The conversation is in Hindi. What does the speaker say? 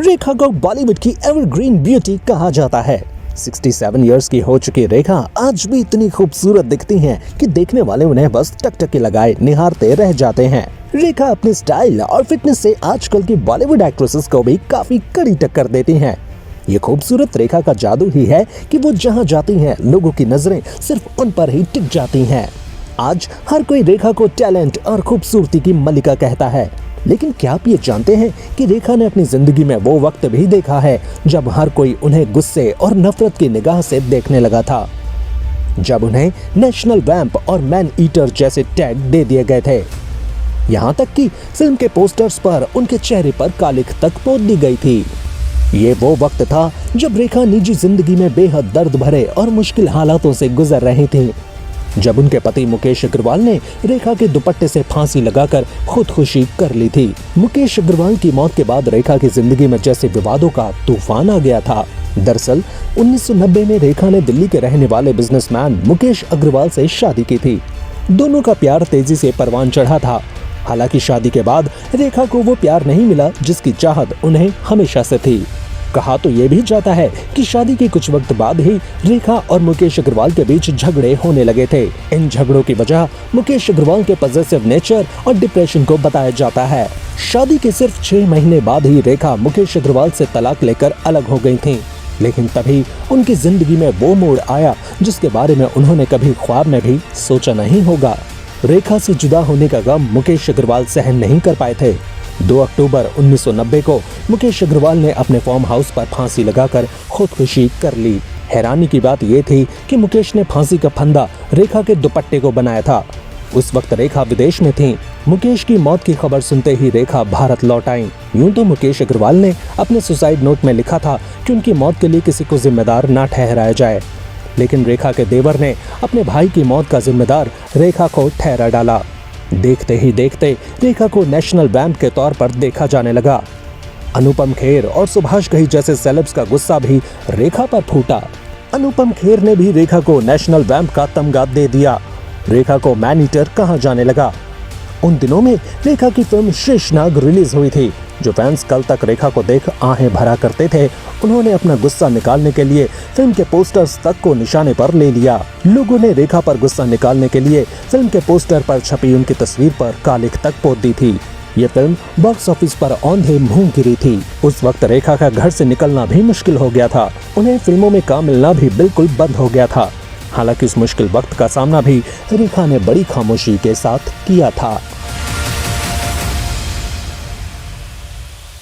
रेखा को बॉलीवुड की एवरग्रीन ब्यूटी कहा जाता है। 67 इयर्स की हो चुकी रेखा आज भी इतनी खूबसूरत दिखती हैं कि देखने वाले उन्हें बस टकटकी लगाए निहारते रह जाते हैं। रेखा अपने स्टाइल और फिटनेस से आजकल की बॉलीवुड एक्ट्रेसेस को भी काफी कड़ी टक्कर देती हैं। ये खूबसूरत रेखा का जादू ही है कि वो जहां जाती हैं लोगों की नजरें सिर्फ उन पर ही टिक जाती हैं। आज हर कोई रेखा को टैलेंट और खूबसूरती की मलिका कहता है, लेकिन क्या आप ये जानते हैं कि रेखा ने अपनी जिंदगी में वो वक्त भी देखा है जब हर कोई उन्हें गुस्से और नफरत की निगाह से देखने लगा था, जब उन्हें नेशनल वैम्प और मैन ईटर जैसे टैग दे दिए गए थे। यहाँ तक कि फिल्म के पोस्टर्स पर उनके चेहरे पर कालिख तक पोत दी गई थी। ये वो वक्त था जब रेखा निजी जिंदगी में बेहद दर्द भरे और मुश्किल हालातों से गुजर रही थी। जब उनके पति मुकेश अग्रवाल ने रेखा के दुपट्टे से फांसी लगाकर खुदकुशी कर ली थी। मुकेश अग्रवाल की मौत के बाद रेखा की जिंदगी में जैसे विवादों का तूफान आ गया था। दरअसल 1990 में रेखा ने दिल्ली के रहने वाले बिजनेसमैन मुकेश अग्रवाल से शादी की थी। दोनों का प्यार तेजी से परवान चढ़ा था। हालांकि शादी के बाद रेखा को वो प्यार नहीं मिला जिसकी चाहत उन्हें हमेशा से थी। कहा तो ये भी जाता है कि शादी के कुछ वक्त बाद ही रेखा और मुकेश अग्रवाल के बीच झगड़े होने लगे थे। इन झगड़ों की वजह मुकेश अग्रवाल के पॉजिटिव नेचर और डिप्रेशन को बताया जाता है। शादी के सिर्फ 6 महीने बाद ही रेखा मुकेश अग्रवाल से तलाक लेकर अलग हो गई थीं। लेकिन तभी उनकी जिंदगी में वो मोड़ आया जिसके बारे में उन्होंने कभी ख्वाब में भी सोचा नहीं होगा। रेखा से जुदा होने का गम मुकेश अग्रवाल सहन नहीं कर पाए थे। 2 अक्टूबर 1990 को मुकेश अग्रवाल ने अपने फार्म हाउस पर फांसी लगाकर खुदकुशी कर ली। हैरानी की बात यह थी कि मुकेश ने फांसी का फंदा रेखा के दुपट्टे को बनाया था। उस वक्त रेखा विदेश में थी। मुकेश की मौत की खबर सुनते ही रेखा भारत लौट आईं। यूं तो मुकेश अग्रवाल ने अपने सुसाइड नोट में लिखा था कि उनकी मौत के लिए किसी को जिम्मेदार न ठहराया जाए, लेकिन रेखा के देवर ने अपने भाई की मौत का जिम्मेदार रेखा को ठहरा डाला। देखते ही देखते रेखा को नेशनल वैम्प के तौर पर देखा जाने लगा। अनुपम खेर और सुभाष घई जैसे सेलेब्स का गुस्सा भी रेखा पर फूटा। अनुपम खेर ने भी रेखा को नेशनल वैम्प का तमगा दे दिया। रेखा को मैन ईटर कहा जाने लगा। उन दिनों में रेखा की फिल्म शेषनाग रिलीज हुई थी। जो फैंस कल तक रेखा को देख आहें भरा करते थे, उन्होंने अपना गुस्सा निकालने के लिए फिल्म के पोस्टर्स तक को निशाने पर ले लिया। लोगों ने रेखा पर गुस्सा निकालने के लिए फिल्म के पोस्टर पर छपी उनकी तस्वीर पर कालिख तक पोत दी थी। ये फिल्म बॉक्स ऑफिस पर औंधे मुंह गिरी थी। उस वक्त रेखा का घर से निकलना भी मुश्किल हो गया था। उन्हें फिल्मों में काम मिलना भी बिल्कुल बंद हो गया था। हालांकि इस मुश्किल वक्त का सामना भी रेखा ने बड़ी खामोशी के साथ किया था।